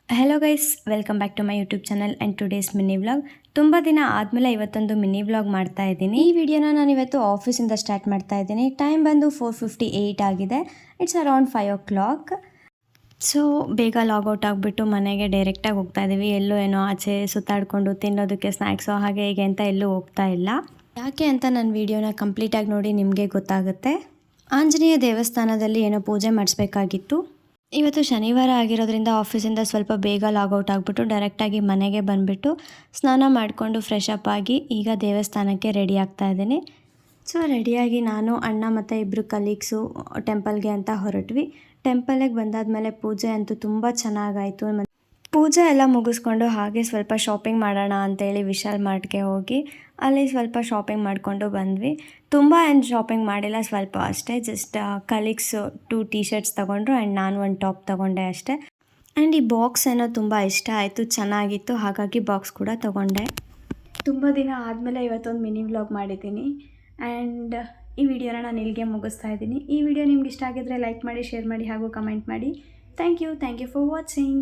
Hello guys, welcome back to my YouTube channel and today's mini vlog. ತುಂಬ ದಿನ ಆದಮೇಲೆ ಇವತ್ತೊಂದು ಮಿನಿ ವ್ಲಾಗ್ ಮಾಡ್ತಾ ಇದ್ದೀನಿ. ಈ ವಿಡಿಯೋನ ನಾನು ಇವತ್ತು ಆಫೀಸಿಂದ ಸ್ಟಾರ್ಟ್ ಮಾಡ್ತಾ ಇದ್ದೀನಿ. ಟೈಮ್ ಬಂದು 4:58 ಆಗಿದೆ. It's around 5 o'clock. ಸೊ ಬೇಗ ಲಾಗೌಟ್ ಆಗಿಬಿಟ್ಟು ಮನೆಗೆ ಡೈರೆಕ್ಟಾಗಿ ಹೋಗ್ತಾ ಇದ್ದೀವಿ. ಎಲ್ಲೋ ಏನೋ ಆಚೆ ಸುತ್ತಾಡಿಕೊಂಡು ತಿನ್ನೋದಕ್ಕೆ ಸ್ನ್ಯಾಕ್ಸು ಹಾಗೆ ಹೀಗೆ ಅಂತ ಎಲ್ಲೂ ಹೋಗ್ತಾ ಇಲ್ಲ. ಯಾಕೆ ಅಂತ ನನ್ನ ವಿಡಿಯೋನ ಕಂಪ್ಲೀಟಾಗಿ ನೋಡಿ ನಿಮಗೆ ಗೊತ್ತಾಗುತ್ತೆ. ಆಂಜನೇಯ ದೇವಸ್ಥಾನದಲ್ಲಿ ಏನೋ ಪೂಜೆ ಮಾಡಿಸ್ಬೇಕಾಗಿತ್ತು. ಇವತ್ತು ಶನಿವಾರ ಆಗಿರೋದ್ರಿಂದ ಆಫೀಸಿಂದ ಸ್ವಲ್ಪ ಬೇಗ ಲಾಗೌಟ್ ಆಗಿಬಿಟ್ಟು ಡೈರೆಕ್ಟಾಗಿ ಮನೆಗೆ ಬಂದುಬಿಟ್ಟು ಸ್ನಾನ ಮಾಡಿಕೊಂಡು ಫ್ರೆಶ್ ಅಪ್ ಆಗಿ ಈಗ ದೇವಸ್ಥಾನಕ್ಕೆ ರೆಡಿ ಆಗ್ತಾ ಇದ್ದೀನಿ. ಸೊ ರೆಡಿಯಾಗಿ ನಾನು ಅಣ್ಣ ಮತ್ತು ಇಬ್ಬರು ಕಲೀಗ್ಸು ಟೆಂಪಲ್ಗೆ ಅಂತ ಹೊರಟ್ವಿ. ಟೆಂಪಲ್ಗೆ ಬಂದಾದಮೇಲೆ ಪೂಜೆ ಅಂತೂ ತುಂಬ ಚೆನ್ನಾಗಾಯಿತು. ಪೂಜೆ ಎಲ್ಲ ಮುಗಿಸ್ಕೊಂಡು ಹಾಗೆ ಸ್ವಲ್ಪ ಶಾಪಿಂಗ್ ಮಾಡೋಣ ಅಂತೇಳಿ ವಿಶಾಲ್ ಮಾರ್ಟ್ಗೆ ಹೋಗಿ ಅಲ್ಲಿ ಸ್ವಲ್ಪ ಶಾಪಿಂಗ್ ಮಾಡಿಕೊಂಡು ಬಂದ್ವಿ. ತುಂಬ ಏನು ಶಾಪಿಂಗ್ ಮಾಡಿಲ್ಲ, ಸ್ವಲ್ಪ ಅಷ್ಟೇ. ಜಸ್ಟ್ ಕಲೀಗ್ಸು 2 ಟೀ ಶರ್ಟ್ಸ್ ತೊಗೊಂಡ್ರು ಆ್ಯಂಡ್ ನಾನು ಒಂದು ಟಾಪ್ ತೊಗೊಂಡೆ ಅಷ್ಟೇ. ಆ್ಯಂಡ್ ಈ ಬಾಕ್ಸ್ ಏನೋ ತುಂಬ ಇಷ್ಟ ಆಯಿತು, ಚೆನ್ನಾಗಿತ್ತು, ಹಾಗಾಗಿ ಬಾಕ್ಸ್ ಕೂಡ ತೊಗೊಂಡೆ. ತುಂಬ ದಿನ ಆದಮೇಲೆ ಇವತ್ತೊಂದು ಮಿನಿ ವ್ಲಾಗ್ ಮಾಡಿದ್ದೀನಿ ಆ್ಯಂಡ್ ಈ ವಿಡಿಯೋನ ನಾನು ಇಲ್ಲಿಗೆ ಮುಗಿಸ್ತಾ ಇದ್ದೀನಿ. ಈ ವಿಡಿಯೋ ನಿಮ್ಗೆ ಇಷ್ಟ ಆಗಿದ್ರೆ ಲೈಕ್ ಮಾಡಿ, ಶೇರ್ ಮಾಡಿ ಹಾಗೂ ಕಮೆಂಟ್ ಮಾಡಿ. Thank you for watching.